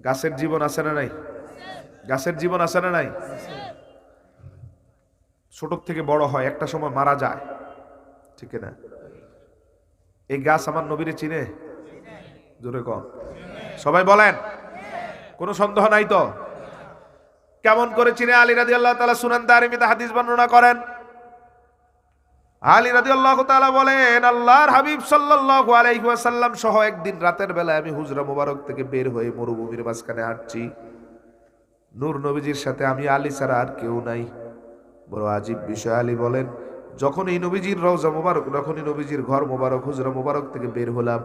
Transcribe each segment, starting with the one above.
গাছের জীবন আছে না নাই? গাছের জীবন আছে না নাই? ছোট থেকে বড় হয়, একটা সময় মারা যায়, ঠিক না? এই গাছ আমার নবীরে চিনে? জোরে কন, সবাই বলেন, কোনো সন্দেহ নাই তো? কেমন করে চিনে? আলী রাদিয়াল্লাহু তাআলা সুনান দারিমিতে হাদিস বর্ণনা করেন। আলী রাদিয়াল্লাহু তাআলা বলেন, আল্লাহর হাবিব সাল্লাল্লাহু আলাইহি ওয়াসাল্লাম সহ একদিন রাতের বেলায় আমি হুজরা মুবারক থেকে বের হয়ে মরুভূমির মাঝখানে হাঁটছি। নূর নবীজির সাথে আমি আলী ছাড়া আর কেউ নাই। বড় আজীব বিষয়। আলী বলেন, যখন এই নবীজির রওজা মুবারক, যখন এই নবীজির ঘর মুবারক, হুজরা মুবারক থেকে বের হলাম,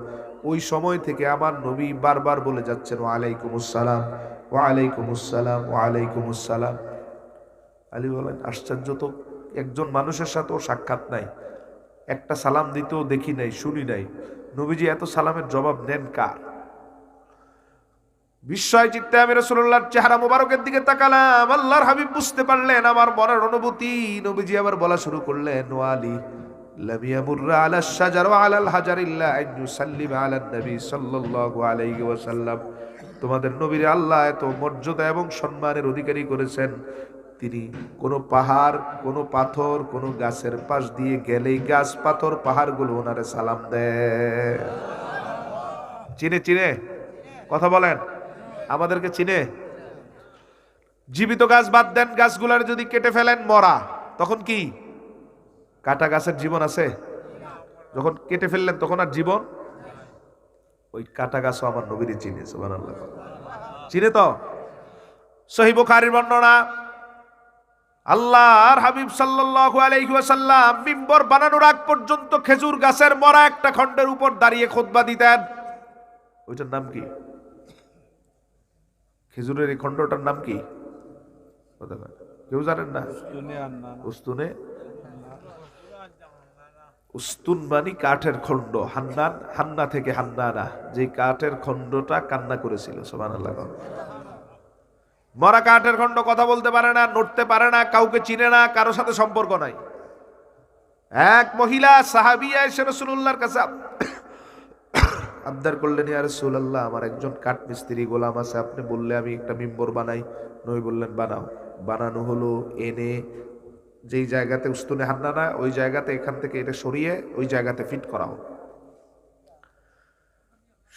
ওই সময় থেকে আমার নবী বারবার বলে যাচ্ছেন, ওয়া আলাইকুমুস সালাম, ওয়া আলাইকুমুস সালাম, ওয়া আলাইকুমুস সালাম। আলী বলেন, আশ্চর্য তো, একজন মানুষের সাথেও সাক্ষাৎ নাই, একটা সালাম দিতেও দেখি নাই, শুনি নাই, নবীজি এত সালামের জবাব নেন কার? বিস্ময় চিত্তে আমি রাসূলুল্লাহর চেহারা মোবারকের দিকে তাকালাম। আল্লাহর হাবিব বুঝতে পারলেন আমার মনের অনুভূতি। নবীজি আবার বলা শুরু করলেন, ও আলী, লাম ইয়ামুররা আলা শাজার ওয়া আলাল হাজার ইল্লা আন ইউসাল্লিমা আলান নবী সাল্লাল্লাহু আলাইহি ওয়াসাল্লাম। তোমাদের নবীর আল্লাহ এত মর্যাদা এবং সম্মানের অধিকারী করেছেন, তিনি কোনো পাহাড়, কোনো পাথর, কোনো গাছের পাশ দিয়ে গেলেই গাছ, পাথর, পাহাড়গুলো ওনারে সালাম দেয়। চিনে? চিনে? কথা বলেন, আমাদেরকে চিনে? জীবিত গাছ বাদ দেন, গাছগুলার যদি কেটে ফেলেন মরা, তখন কি কাটা গাছের জীবন আছে? যখন কেটে ফেললেন তখন আর জীবন? ওই কাটা গাছও আমার নবীরে চিনে। সুবহানাল্লাহ, চিনে তো? সহিহ বুখারীর বর্ণনা, আল্লাহর হাবিব সাল্লাল্লাহু আলাইহি ওয়াসাল্লাম মিম্বর বানানোর আগ পর্যন্ত খেজুর গাছের মরা একটা খণ্ডের উপর দাঁড়িয়ে খুতবা দিতেন। ওইটার নাম কি? খেজুরের এই খণ্ডটার নাম কি? কেউ জানেন না? উস্তুনে। উস্তুন মানে কাঠের খণ্ড। হান্নান, হান্না থেকে হান্নানা, যে কাঠের খণ্ডটা কান্না করেছিল। সুবহানাল্লাহ। মরা কাঠের খণ্ড কথা বলতে পারে না, নড়তে পারে না, কাউকে চিনে না, কারোর সাথে সম্পর্ক নাই। এক মহিলা সাহাবিয়া এসে রাসূলুল্লাহর কাছে আবদার করলেন, ইয়া রাসূলুল্লাহ, আমার একজন কাঠমিস্ত্রি গোলাম আছে, আপনি বললে আমি একটা মিম্বর বানাই। নবী বললেন, বানাও। বানানো হলো, এনে যেই জায়গাতে উস্তুনে হান্নানা, ওই জায়গাতে এখান থেকে এটা সরিয়ে ওই জায়গাতে ফিট করা হলো।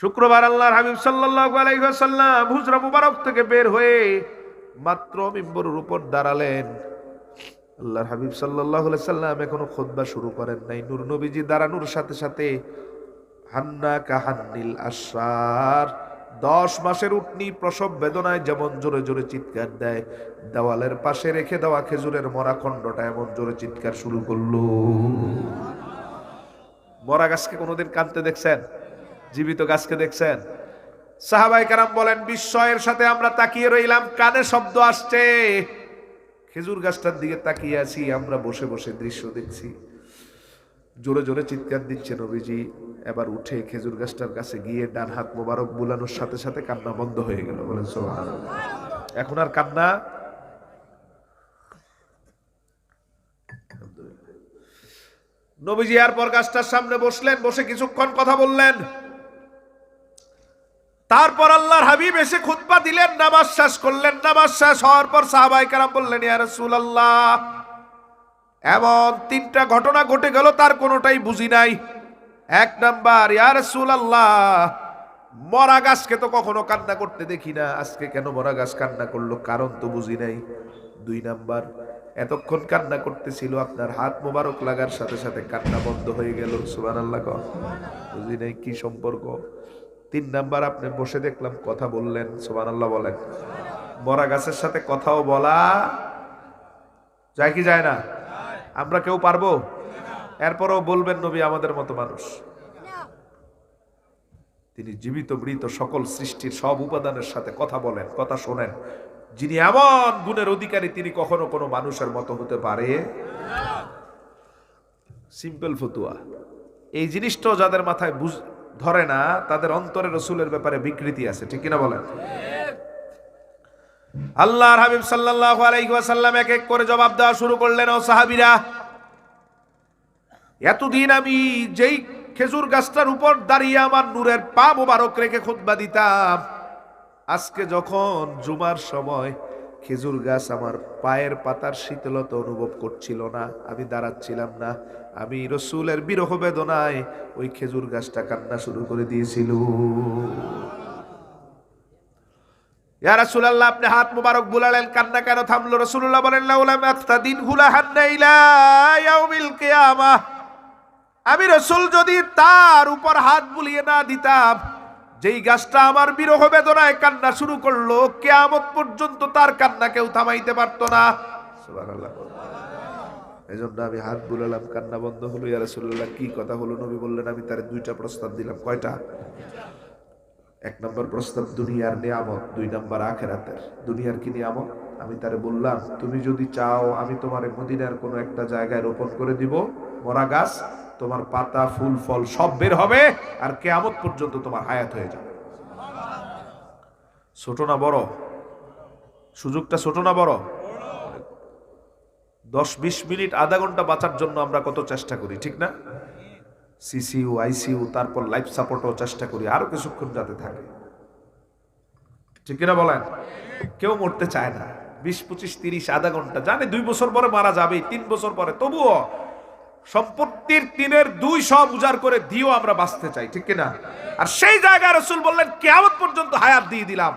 শুক্রবার আল্লাহর হাবিব সাল্লাল্লাহু আলাইহি ওয়াসাল্লাম হুজরা মুবারক থেকে বের হয়ে মাত্র মিম্বরের উপর দাঁড়ালেন। আল্লাহর হাবিব সাল্লাল্লাহু আলাইহি সাল্লাম এখনো খুতবা শুরু করেন নাই। নূর নবীজি দাঁড়ানোর সাথে সাথে হান্না কাহান্নিল আশরার, 10 মাসের উটনি প্রসব বেদনায় যেমন জোরে জোরে চিৎকার দেয়, দেওয়ালের পাশে রেখে দেওয়া খেজুরের মরা খণ্ডটা এমন জোরে চিৎকার শুরু করলো। মরা গাছকে কোনোদিন কাঁদতে দেখছেন? জীবিত গাছকে দেখছেন? সাহাবায়ে কেরাম বলেন, বিস্ময়ের সাথে আমরা তাকিয়ে রইলাম, কানে শব্দ আসছে, খেজুর গাছটার দিকে তাকিয়ে আছি, আমরা বসে বসে দৃশ্য দেখছি। জোরে জোরে চিৎকার দিচ্ছে নবীজি। এবার উঠে খেজুর গাছটার কাছে গিয়ে ডান হাত মোবারক বুলানোর সাথে সাথে কান্না বন্ধ হয়ে গেল। বলেন সুবহানাল্লাহ। এখন আর কান্না। নবীজি এরপর গাছটার সামনে বসলেন, বসে কিছুক্ষণ কথা বললেন। তারপর আল্লাহর হাবিব এসে খুতবা দিলেন, নামাজ শেষ করলেন। নামাজ শেষ হওয়ার পর সাহাবায়ে কেরাম বললেন, ইয়া রাসূলুল্লাহ, এমন 3টা ঘটনা ঘটে গেল, তার কোনোটাই বুঝি নাই। 1 নাম্বার, ইয়া রাসূলুল্লাহ, মরা গাছকে তো কখনো কান্না করতে দেখি না, আজকে কেন মরা গাছ কান্না করলো, কারণ তো বুঝি নাই। 2 নাম্বার, এতক্ষণ কান্না করতেছিল, আপনার হাত মোবারক লাগার সাথে সাথে কান্না বন্ধ হয়ে গেল। সুবহানাল্লাহ, বুঝি নাই কি সম্পর্ক। 3 নাম্বার, আপনি বসে দেখলাম কথা বললেন। সুবহানাল্লাহ বলেন। মরা গাছের সাথে কথাও বলা যায় কি যায় না? আমরা কেউ পারবো? এরপরও বলবেন নবী আমাদের মতো মানুষ। তিনি জীবিত মৃত সকল সৃষ্টির সব উপাদানের সাথে কথা বলেন, কথা শোনেন। যিনি এমন গুণের অধিকারী, তিনি কখনো কোনো মানুষের মতো হতে পারে? সিম্পল ফতুয়া। এই জিনিসটাও যাদের মাথায় ধরে না, তাদের অন্তরে রাসূলের ব্যাপারে বিকৃতি আছে, ঠিক কিনা বলেন? আল্লাহর হাবিব সাল্লাল্লাহু আলাইহি ওয়াসাল্লাম এক এক করে জবাব দেওয়া শুরু করলেন, ও সাহাবীরা, এতদিন আমি যেই খেজুর গাছটার উপর দাঁড়িয়ে আমার নূরের পা মোবারক রেখে খুতবা দিতাম, আজকে যখন জুমার সময় খেজুর গাছ আমার পায়ের পাতার শীতলতা অনুভব করছিল না, আমি দাঁড়াচ্ছিলাম না, আমি রসুলের বিরহ বেদনায় ওই খেজুর গাছটা কান্না শুরু করে দিয়েছিল। ইয়া রাসূলুল্লাহ, আপনি হাত মুবারক বুলালেন, কান্না কেন থামলো? রাসূলুল্লাহ বলেন, লাউলা মাক্তাদিন হুলাহান্না ইলা ইয়াউমিল কিয়ামাহ, আমি রসুল যদি তার উপর হাত বুলিয়ে না দিতাম, যেই গাছটা আমার বিরহ বেদনায় কান্না শুরু করলো, কিয়ামত পর্যন্ত তার কান্না কেউ থামাইতে পারতো না। সুবহানাল্লাহ। এজন্য আমি হাত বুলালাম, কান্না বন্ধ হলো। ইয়া রাসূলুল্লাহ, কি কথা হলো? নবী বললেন, আমি তার দুইটা প্রস্তাব দিলাম। কয়টা? এক নম্বর প্রস্তাব দুনিয়ার নিয়ামত, দুই নম্বর আখেরাতের। দুনিয়ার কি নিয়ামত? আমি তারে বললাম, তুমি যদি চাও আমি তোমার মদিনার কোনো একটা জায়গায় রোপণ করে দিব মরা গাছ, তোমার পাতা ফুল ফল সব বের হবে, আর কিয়ামত পর্যন্ত তোমার হায়াত হয়ে যাবে। ছোট না বড়? সুযোগটা ছোট না বড়? 10-20 মিনিট আধা ঘন্টা বাঁচার জন্য আমরা কত চেষ্টা করি, ঠিক না? সিসিউ, আইসিইউ, তারপর লাইফ সাপোর্টও চেষ্টা করি আরো কিছুক্ষণ যাতে থাকে, ঠিক কিনা বলেন? কেউ মরতে চায় না। 20-25-30 আধা ঘন্টা, জানে 2 বছর পরে মারা যাবে, 3 বছর পরে, তবুও সম্পত্তির 3/2 সব উজাড় করে দিও আমরা বাঁচতে চাই, ঠিক কিনা? আর সেই জায়গায় রাসূল বললেন, কিয়ামত পর্যন্ত হায়াত দিয়ে দিলাম,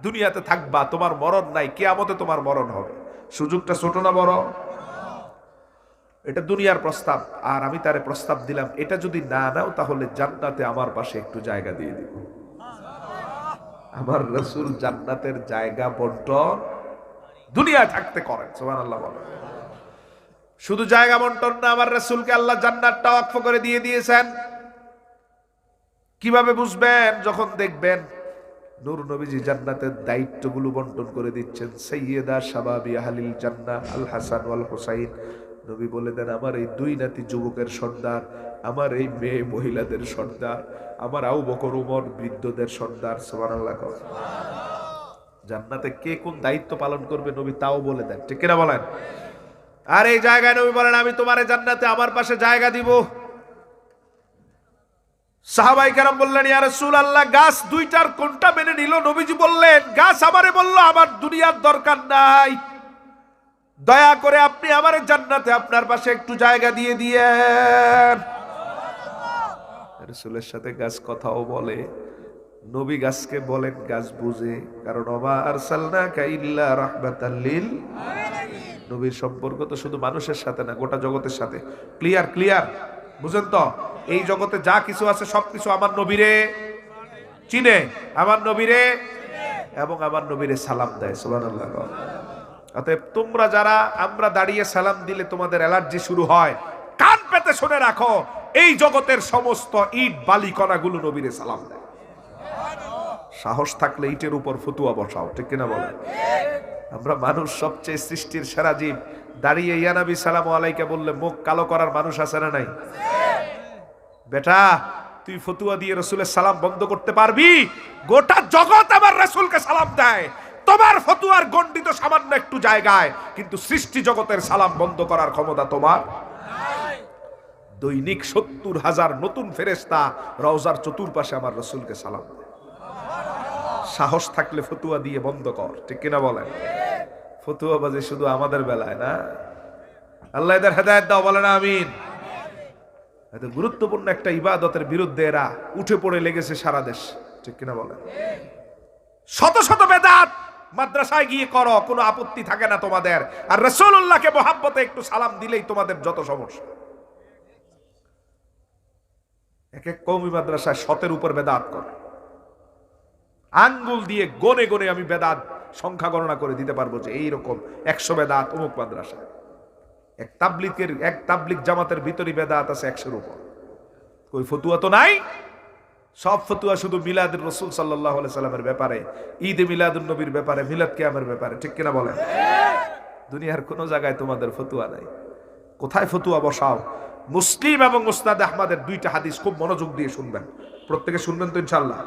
দুনিয়াতে থাকবা, তোমার মরণ নাই, কিয়ামতে তোমার মরণ হবে। সুযোগটা ছোট না বড়? এটা দুনিয়ার প্রস্তাব। আর আমি তারে প্রস্তাব দিলাম, এটা যদি না নাও তাহলে জান্নাতে আমার পাশে একটু জায়গা দিয়ে দিব। আমার রাসূল জান্নাতের জায়গা বন্টন দুনিয়ায় থাকতে করেন। সুবহানাল্লাহ বলেন। শুধু জায়গা বন্টন না, আমার রাসূলকে আল্লাহ জান্নাতটা ওয়াকফ করে দিয়ে দিয়েছেন। কিভাবে বুঝবেন? যখন দেখবেন নূর নবীজি জান্নাতের দায়িত্বগুলো বন্টন করে দিচ্ছেন। সাইয়্যিদা শাবাবি আহলিল জান্নাহ আল হাসান ওয়াল হুসাইন, নবী বলে দেন, আমার এই 2 নাতি যুবকের সর্দার, আমার এই মেয়ে মহিলাদের সর্দার, আমার আবু বকর ওমর বৃদ্ধদের সর্দার। সুবহানাল্লাহ। জান্নাতে কে কোন দায়িত্ব পালন করবে নবী তাও বলে দেন, ঠিক কিনা বলেন? আর এই জায়গায় নবী বলেন, আমি তোমারে জান্নাতে আমার পাশে জায়গা দিব। সাহাবায়ে কেরাম বললেন, ইয়া রাসূলুল্লাহ, গাছ দুইটার কোনটা মেনে নিল? নবীজি বললেন, গাছ আমারে বলল, আমার দুনিয়ার দরকার নাই, দয়া করে আপনি আমারে জান্নাতে আপনার পাশে একটু জায়গা দিয়ে দিয়েন। রাসূলের সাথে গাছ কথাও বলে, নবী গাছকে বলেন, গাছ বুঝে, কারণ ওমা আরসালনাকা ইল্লা রাহমাতাল লিল আলামিন। নবীর সম্পর্ক তো শুধু মানুষের সাথে না, গোটা জগতের সাথে। ক্লিয়ার? ক্লিয়ার বুঝেন তো? এই জগতে যা কিছু আছে সবকিছু আমার নবীরে চিনে, আমার নবীরে এবং আমার নবীরে সালাম দেয়। সুবহানাল্লাহ। অতএব তোমরা যারা আমরা দাঁড়িয়ে সালাম দিলে তোমাদের অ্যালার্জি শুরু হয়, কান পেতে শুনে রাখো, এই জগতের সমস্ত ইট বালি কণাগুলো নবীরে সালাম দেয়। সাহস থাকলে ইটের উপর ফতুয়া বসাও, ঠিক কিনা বলেন? আমরা মানুষ, সবচেয়ে সৃষ্টির সেরা জীব, দাঁড়িয়ে ইয়া নবী সালামু আলাইকা বললে মুখ কালো করার মানুষ আছে না নাই? বেটা, তুই ফতুয়া দিয়ে রাসূলের সালাম বন্ধ করতে পারবি? গোটা জগৎ আমার রাসূলকে সালাম দেয়, তোমার ফতুয়ার গণ্ডিত সামান্য একটু জায়গায়, কিন্তু সৃষ্টি জগতের সালাম বন্ধ করার ক্ষমতা তোমার নাই। দৈনিক 70,000 নতুন ফেরেশতা রওজার চতুর্পাশে আমার রাসূলকে সালাম দেয়। সাহস থাকলে ফতুয়া দিয়ে বন্ধ কর, ঠিক কিনা বলেন? ফতুয়াবাজি শুধু আমাদের বেলায় না, আল্লাহ এদের হেদায়েত দাও, বলেন আমিন। এত গুরুত্বপূর্ণ একটা ইবাদতের বিরুদ্ধে এরা উঠে পড়ে লেগেছে সারা দেশ, ঠিক কিনা বলেন? শত শত বেদাত মাদ্রাসায় গিয়ে করো, কোনো আপত্তি থাকে না তোমাদের, আর রাসূলুল্লাহকে মহাব্বতে একটু সালাম দিলেই তোমাদের যত সমস্যা। এক এক কওমি মাদ্রাসায় 100-এর উপর বেদাত করে, আঙ্গুল দিয়ে গনে গনে আমি বেদাত সংখ্যা গণনা করে দিতে পারবো যে এইরকম 100 বেদাত অমুক মাদ্রাসায়। এক তাবলিগ জামাতের ভিতরে বেদাত আছে 100-এর উপর। কই ফতুয়া তো নাই, সব ফতুয়া শুধু মিলাদুর রাসূল সাল্লাল্লাহু আলাইহি সাল্লামের ব্যাপারে, ঈদে মিলাদুন নবীর ব্যাপারে, মিলাদ কিয়ামের ব্যাপারে, ঠিক কিনা বলেন? দুনিয়ার কোন জায়গায় তোমাদের ফতুয়া নাই। কোথায় ফতুয়া বসাও? মুসলিম এবং মুসনাদ আহমদের 2টা হাদিস খুব মনোযোগ দিয়ে শুনবেন, প্রত্যেকে শুনবেন তো ইনশাআল্লাহ,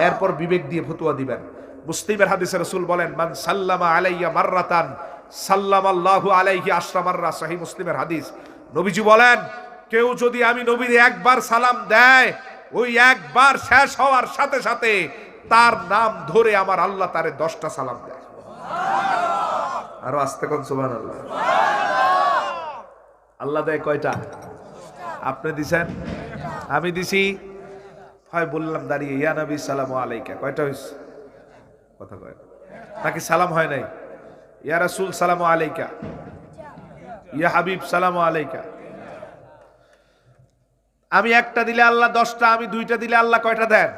এরপর বিবেক দিয়ে ফতুয়া দিবেন। মুসলিমের হাদিসে রাসূল বলেন, মান সাল্লামা আলাইয়া মাররাতান সাল্লামাল্লাহু আলাইহি আশরা মাররা। সহিহ মুসলিমের হাদিস। নবীজি বলেন, কেউ যদি আমি নবীর একবার সালাম দেয়, ওই একবার শেষ হওয়ার সাথে সাথে তার নাম ধরে আমার আল্লাহ তারে 10টা সালাম দেয়। আরো আস্তে কোন সুবহানাল্লাহ। আল্লাহ দেয় কয়টা? আপনি দিছেন, আমি দিছি। হয় বললাম দাঁড়িয়ে ইয়া নবী সালামু আলাইকা, কয়টা হইছে? কথা কয় নাকি সালাম হয় নাই? ইয়া রাসূল সালামু আলাইকা, ইয়া হাবিব সালামু আলাইকা। আমি একটা দিলে আল্লাহ 10টা, আমি 2টা দিলে আল্লাহ কয়টা দেন?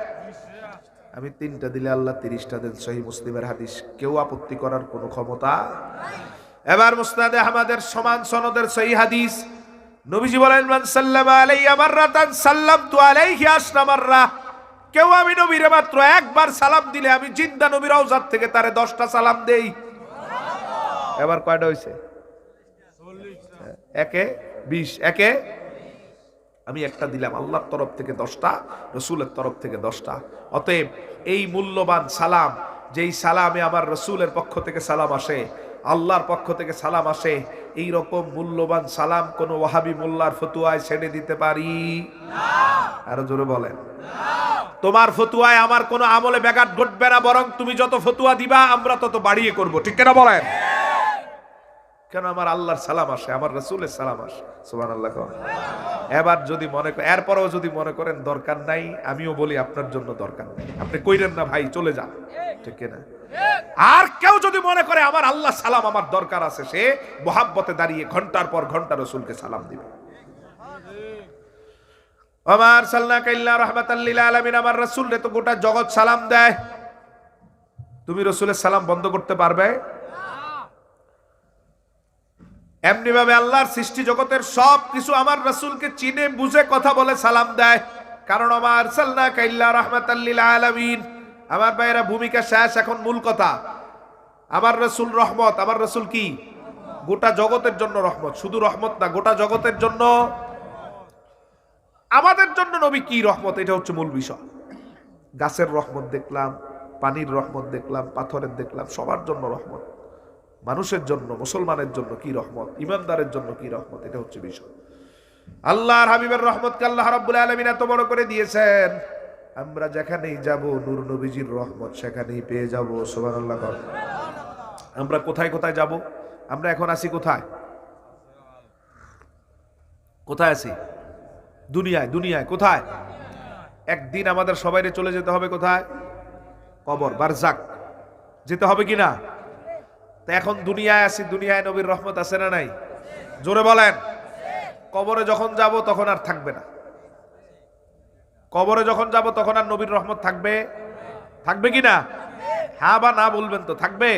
আমি 3টা দিলে আল্লাহ 30টা দেন। সহিহ মুসলিমের হাদিস, কেউ আপত্তি করার কোনো ক্ষমতা। এবার মুসনাদে আহমদের সমান সনদের সহিহ হাদিস, নবীজি বলেন মান সাল্লামা আলাইয়া মাররাতান সাল্লামতু আলাইহি আশরা মাররা। কেউ আমি নবীরে মাত্র একবার সালাম দিলে আমি জিন্দা নবীর রওজাত থেকে তারে 10টা সালাম দেই। এবার কয়টা হইছে? 1 এ 20, 1 এ আমি একটা দিলাম, আল্লাহর তরফ থেকে 10টা, রসুলের তরফ থেকে 10টা। অতএব এই মূল্যবান সালাম, যেই সালামে আমার রসুলের পক্ষ থেকে সালাম আসে, আল্লাহর পক্ষ থেকে সালাম আসে, এই রকম মূল্যবান সালাম কোন ওয়াহাবি মোল্লার ফতুয়ায় ছেড়ে দিতে পারি না। আরো জোরে বলেন। তোমার ফতুয়ায় আমার কোনো আমলে ব্যাঘাত ঘটবে না, বরং তুমি যত ফতুয়া দিবা আমরা তত বাড়িয়ে করব। ঠিক কিনা বলেন? কেন? আমার আল্লাহর সালাম আসে, আমার রসুলের সালাম আসে। সুবহানাল্লাহ। এবার যদি মনে করেন, এরপরও যদি মনে করেন দরকার নাই, আমিও বলি আপনার জন্য দরকার নাই, আপনি কইরেন না ভাই, চলে যান। ঠিক না? আর কেউ যদি মনে করে আমার আল্লাহ সালাম আমার দরকার আছে, সে মুহাব্বতে দাঁড়িয়ে ঘন্টার পর ঘন্টা রসুলকে সালাম দিবে। আমার সাল্লাল্লাহু ইল্লা রাহমাতাল লিল আলামিন, আমার রাসূলরে তো গোটা জগৎ সালাম দেয়। তুমি রসুলের সালাম বন্ধ করতে পারবে? এমনি ভাবে আল্লাহর সৃষ্টি জগতের সব কিছু আমার রাসূলকে চিনে বুঝে কথা বলে সালাম দেয়, কারণ আমার সাল্লাল্লাহু ইল্লা রাহমাতাল লিল আলামিন। আমার ভাইয়েরা, ভূমিকা শেষ, এখন মূল কথা। আমার রাসূল রহমত, আমার রাসূল কি? গোটা জগতের জন্য রহমত। শুধু রহমত না, গোটা জগতের জন্য। আমাদের জন্য নবী কি রহমত, এটা হচ্ছে মূল বিষয়। গাছের রহমত দেখলাম, পানির রহমত দেখলাম, পাথরের দেখলাম, সবার জন্য রহমত। মানুষের জন্য, মুসলমানের জন্য কি রহমত, ইমানদারের জন্য কি রহমত, এটা হচ্ছে বিষয়। আল্লাহর হাবিবের রহমতকে আল্লাহ রাব্বুল আলামিন এত বড় করে দিয়েছেন, আমরা যেখানেই যাব নূর নবীজির রহমত সেখানেই পেয়ে যাব। সুবহানাল্লাহ। আমরা কোথায় কোথায় যাব? আমরা এখন আছি কোথায়? কোথায় আছি? দুনিয়ায়। দুনিয়ায় কোথায়? একদিন আমাদের সবাইরে চলে যেতে হবে কোথায়? কবর, বারজাক যেতে হবে কিনা? তা এখন দুনিয়ায় আছি, দুনিয়ায় নবীর রহমত আছে না নাই? জোরে বলেন। কবরে যখন যাব তখন আর থাকবে না। কবরে যখন যাব তখন আর নবীর রহমত থাকবে? থাকবে কিনা? হ্যাঁ বা না বলবেন তো, থাকবে।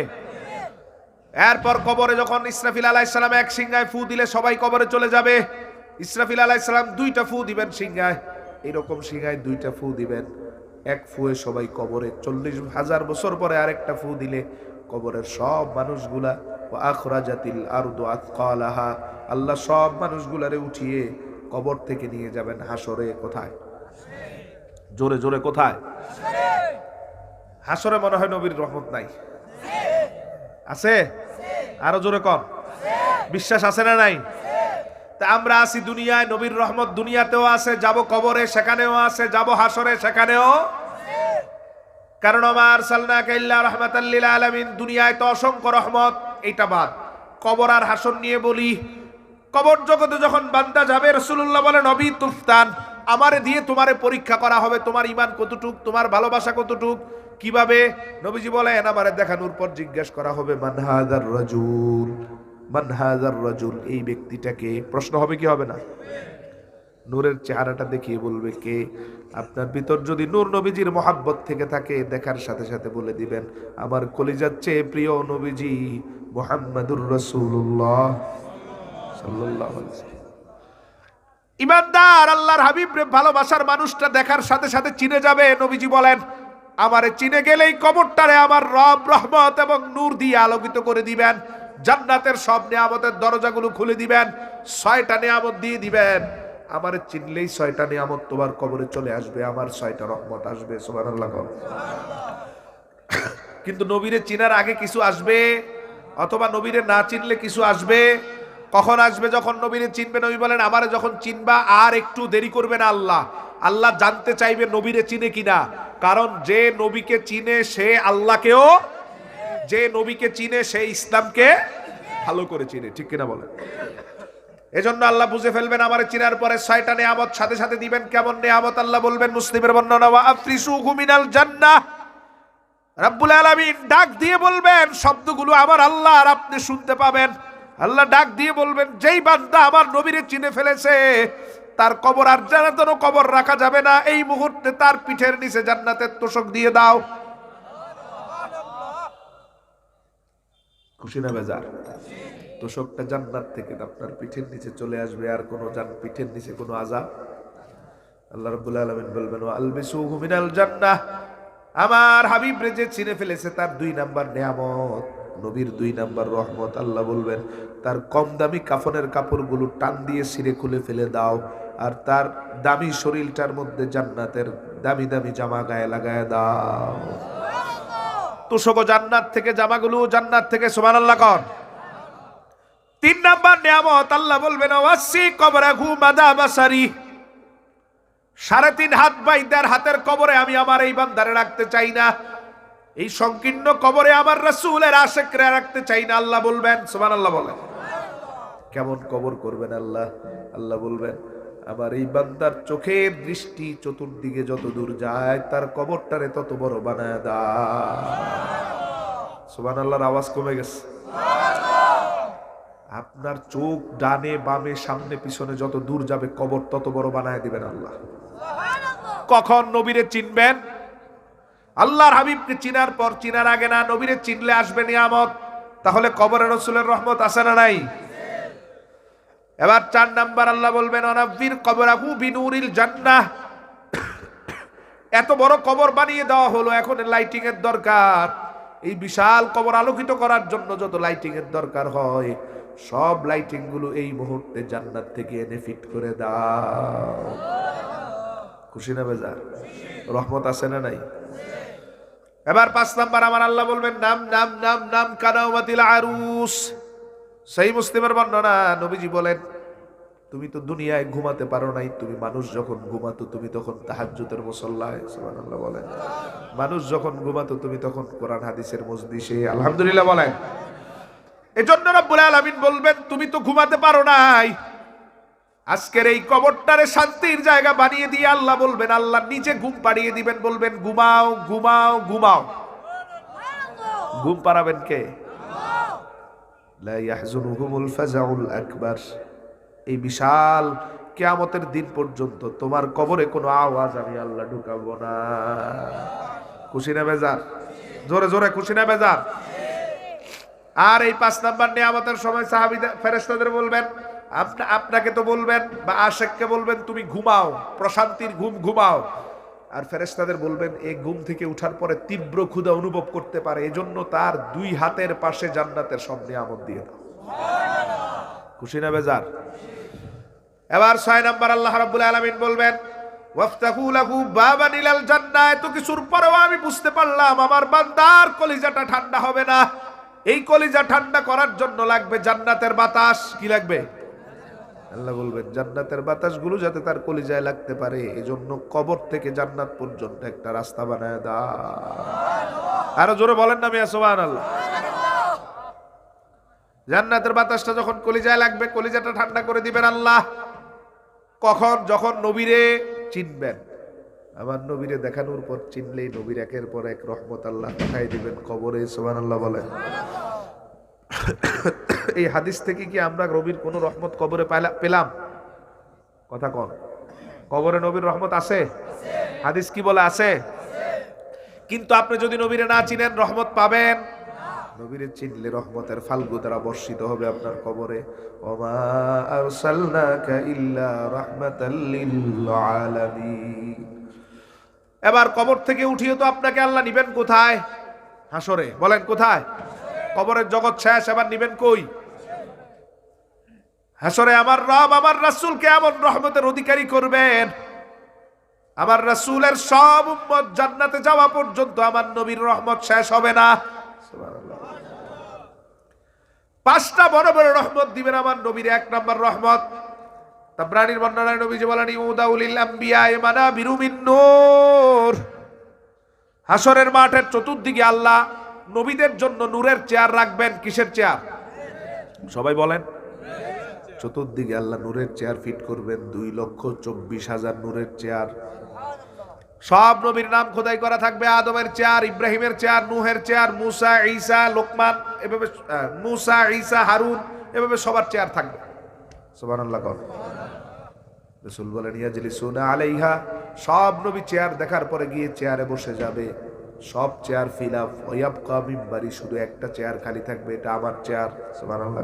এরপর কবরে যখন ইসরাফিল আলাইহিস সালাম এক সিংহায় ফু দিলে সবাই কবরে চলে যাবে। ইসরাফিল আলাইহিস সালাম 2টা ফু দিবেন সিংহায়, এরকম সিংহায় 2টা ফু দিবেন। এক ফুয়ে সবাই কবরে, 40,000 বছর পরে আরেকটা ফু দিলে কবরের সব মানুষগুলা, ওয়া আখরাজাতিল আরদু আথকালাহা, আল্লাহ সব মানুষগুলারে উঠিয়ে কবর থেকে নিয়ে যাবেন হাসরে। কোথায়? জোরে জোরে কোথায়? হাসরে। মনে হয় নবীর রহমত নাই? আছে? আরো জোরে কর। বিশ্বাস আছে না নাই? তা আমরা আছি দুনিয়ায়, নবীর রহমত দুনিয়াতেও আছে, যাব কবরে সেখানেও আছে, যাব হাসরে সেখানেও। কারণ আমার সাল্লাল্লাহু ইল্লা রাহমাতাল লিল আলামিন, দুনিয়ায় তো অসংখ্য রহমত, এইটা বাদ। কবর আর হাসর নিয়ে বলি। কবর জগতে যখন বান্দা যাবে, রাসূলুল্লাহ বলেন নবী তুফতান, আমারে দিয়ে তোমারে পরীক্ষা করা হবে, তোমার ঈমান কতটুক, তোমার ভালোবাসা কতটুক। কিভাবে? নবীজি বলেন আমারে দেখানোর পর জিজ্ঞাসা করা হবে মান হাযার রাজুল, মান হাযার রাজুল, এই ব্যক্তিটাকে। প্রশ্ন হবে কি হবে না? নূরের চেহারাটা দেখিয়ে বলবে কে। আপনার ভিতর যদি নূর নবীজির মহাব্বত থেকে থাকে, দেখার সাথে সাথে বলে দিবেন আমার কলিজার চেয়ে প্রিয় নবীজি মুহাম্মাদুর রাসূলুল্লাহ সাল্লাল্লাহু আলাইহি ওয়াসাল্লাম। ইমানদার আল্লাহর হাবিবরে ভালোবাসার মানুষটা দেখার সাথে সাথে চিনে যাবে। নবীজি বলেন আমারে চিনে গেলেই কবরটারে আমার রব রহমত এবং নূর দিয়ে আলোকিত করে দিবেন, জান্নাতের সব নিয়ামতের দরজাগুলো খুলে দিবেন, 6টা নিয়ামত দিয়ে দিবেন। আমারে চিনলেই 6টা নিয়ামত তোমার কবরে চলে আসবে, আমার 6টা রহমত আসবে। সুবহানাল্লাহ। কিন্তু নবীরে চিনার আগে কিছু আসবে, অথবা নবীরে না চিনলে কিছু আসবে। কখন আসবে? যখন নবীরে চিনবে। নবী বলেন আমারে যখন চিনবা আর একটু দেরি করবে না আল্লাহ। আল্লাহ জানতে চাইবে নবীরে চিনে কিনা। কারণ যে নবীকে চিনে সে আল্লাহকেও, যে নবীকে চিনে সে ইসলামকে ভালো করে চিনে, ঠিক কিনা বলেন? এজন্য আল্লাহ বুঝে ফেলবেন আমারে চিনার পরে 6টা নিয়ামত সাথে সাথে দিবেন। কেমন নিয়ামত? আল্লাহ বলবেন, মুসলিমের বর্ণনা, ওয়া আফরিসুহু মিনাল জান্নাহ, রব্বুল আলামিন ডাক দিয়ে বলবেন, শব্দগুলো আমার আল্লাহ আর আপনি শুনতে পাবেন। আল্লাহ ডাক দিয়ে বলবেন, যেই বান্দা আমার নবীরে চিনে ফেলেছে তার কবর আর জান্নাতেও কবর রাখা যাবে না, এই মুহূর্তে তার পিঠের নিচে জান্নাতের তোশক দিয়ে দাও। খুশি না বেজার? তোশকটা জান্নাত থেকে আপনার পিঠের নিচে চলে আসবে, আর কোনো পিঠের নিচে কোনো আযাব। আল্লাহ রাব্বুল আলামিন বলবেন, ওয়া আলবিসুহু মিনাল জান্নাহ, আমার হাবিব রে যে চিনে ফেলেছে তার 2 নাম্বার নিয়ামত, নবীর 2 নাম্বার রহমত। আল্লাহ বলবেন, তার কম দামি কাফনের কাপড়গুলো টান দিয়ে ছিঁড়ে খুলে ফেলে দাও, আর তার দামি শরীরটার মধ্যে জান্নাতের দামি দামি জামা গায়ে লাগায় দাও। তোশক জান্নাত থেকে, জামাগুলো জান্নাত থেকে, সুবহানাল্লাহ কর। 3 নাম্বার নিয়ামত আল্লাহ বলবেন, ওয়াসি কবরাহু মাদা বাসারি, 3.5 হাত বাইদার হাতের কবরে আমি আমার এই বান্দারে রাখতে চাই না, এই সংকীর্ণ কবরে আমার রাসূলের আশিকরা রাখতে চাই না। আল্লাহ বলবেন, সুবহানাল্লাহ বলেন। কেমন কবর করবেন আল্লাহ? আল্লাহ বলবেন, আমার এই বান্দার চোখের দৃষ্টি চতুর্দিকে যত দূর যায় তার কবরটারে তত বড় বানায় দাও। সুবহানাল্লাহর আওয়াজ কমে গেছে। আপনার চোখ ডানে বামে সামনে পিছনে যত দূর যাবে কবর তত বড় বানায় দিবেন আল্লাহ। কখন নবীরে চিনবেন? আল্লাহর হাবিবকে চিনার পর, চিনার আগে না, নবীরে চিনলে আসবে নিয়ামত। তাহলে কবরে রাসূলের রহমত আছে না নাই? এবার 4 নাম্বার আল্লাহ বলবেন, অনাব্বির কবরাহু বিনুরিল জান্নাহ, এত বড় কবর বানিয়ে দেওয়া হলো, এখন লাইটিং এর দরকার। এই বিশাল কবর আলোকিত করার জন্য যত লাইটিং এর দরকার হয় সব লাইটিং গুলো এই মুহূর্তে জান্নাত থেকে এনে ফিট করে দাও। খুশি না বেজার? রহমত আছে না নাই? এবার 5 নাম্বার আমার আল্লাহ বলবেন, নাম নাম নাম নাম কানাওয়াতিল আরুস। সেই মুসলিমের বর্ণনা, নবীজি বলেন, তুমি তো দুনিয়ায় ঘুমাতে পারো নাই, তুমি মানুষ যখন ঘুমাতো তুমি তখন তাহাজ্জুদের মুসল্লায়, সুবহানাল্লাহ বলেন। মানুষ যখন ঘুমাতো তুমি তখন কোরআন হাদিসের মজলিসে, আলহামদুলিল্লাহ বলেন। এজন্য রব্বুল আলামিন বলবেন, তুমি তো ঘুমাতে পারো নাই, আজকের এই কবরটারে শান্তির জায়গা বানিয়ে দিয়ে আল্লাহ বলবেন, আল্লাহ নিজে ঘুম পাড়িয়ে দিবেন, বলবেন ঘুমাও ঘুমাও ঘুমাও। ঘুম পাড়াবেন কে? লা ইয়াহজুনুহুমুল ফাজাউল আকবার। এই বিশাল কিয়ামতের দিন পর্যন্ত তোমার কবরে কোনো আওয়াজ আমি আল্লাহ ঢুকাবো না। খুশি না বেজার? জোরে জোরে খুশি না বেজার? আর এই 5 নাম্বার নিয়ামতের সময় সাহাবীদের ফেরেশতাদের বলবেন, আপনাকে তো বলবেন বা আশিককে বলবেন তুমি ঘুমাও, প্রশান্তির ঘুম ঘুমাও। আর ফেরেশতাদের বলবেন এই ঘুম থেকে উঠার পরে তীব্র ক্ষুধা অনুভব করতে পারে, এজন্য তার 2 হাতের পাশে জান্নাতের সব নিয়ামত দিয়ে দাও। খুশি না বেজার? এবার 6 নাম্বার আল্লাহ রাব্বুল আলামিন বলবেন, ওয়াফতাহু লাহু বাবান ইলাল জান্নাহ। এত কিছুর পরেও আমি বুঝতে পারলাম আমার বান্দার কলিজাটা ঠান্ডা হবে না। এই কলিজা ঠান্ডা করার জন্য লাগবে জান্নাতের বাতাস। কি লাগবে? আল্লাহ বলবেন জান্নাতের বাতাসগুলো যাতে তার কলিজায় লাগতে পারে, এজন্য কবর থেকে জান্নাত পর্যন্ত একটা রাস্তা বানায় দাও। আরো জোরে বলেন না মিয়া সুবহানাল্লাহ। জান্নাতের বাতাসটা যখন কলিজায় লাগবে, কলিজাটা ঠান্ডা করে দিবেন আল্লাহ। কখন? যখন নবীরে চিনবেন। আমার নবীরে দেখানোর পর চিনলেই নবীর একের পর এক রহমত আল্লাহ পাঠাই দিবেন কবরে। সুবহানাল্লাহ বলেন। এই হাদিস থেকে কি আমরা নবীর কোন রহমত কবরে পেলাম? কথা কোন? কবরে নবীর রহমত আছে? হাদিস কি বলে? আছে। কিন্তু আপনি যদি নবীরে না চিনেন রহমত পাবেন? নবীরে চিনলে রহমতের ফাল্গু দ্বারা বর্ষিত হবে আপনার কবরে। ওমা আরসালনাকা ইল্লা রাহমাতাল লিল আলামিন। এবার কবর থেকে উঠিয়ে তো আপনাকে আল্লাহ নিবেন কোথায়? হাসরে। বলেন কোথায়? কবরের জগৎ শেষ, এবার নিবেন কই? হাসরে। আমার রব আমার রাসূলকে এমন রহমতের অধিকারী করবেন, আমার রাসূলের সব উম্মত জান্নাতে যাওয়া পর্যন্ত আমার নবীর রহমত শেষ হবে না। সুবহানাল্লাহ। 5টা বড় বড় রহমত দিবেন আমার নবীর। 1 নাম্বার রহমত, তাবরানীর বর্ণনায় নবীজি বলেন, ইউদাউলিল আম্বিয়া মানাবিরু মিন নূর। হাসরের মাঠের চতুর্দিকে আল্লাহ নবীদের জন্য নূরের চেয়ার রাখবেন। কিসের চেয়ার? সবাই বলেন। চতুর্দিকে আল্লাহ নূরের চেয়ার ফিট করবেন, 2,24,000 নূরের চেয়ার। সব নবীর নাম খোদাই করা থাকবে। আদমের চেয়ার, ইব্রাহিমের চেয়ার, নূহের চেয়ার, মুসা, ঈসা, লোকমান, এভাবে মুসা, ঈসা, হারুন, এভাবে সবার চেয়ার থাকবে। সুবহানাল্লাহ। রাসূল বলেন ইয়াজলিসুনা আলাইহা, সব নবী চেয়ার দেখার পরে গিয়ে চেয়ারে বসে যাবে। সব চেয়ার ফিল আপ, ওয়ায়াবকা মিম্বারি, শুধু একটা চেয়ার খালি থাকবে, এটা আমার চেয়ার। সুবহানাল্লাহ।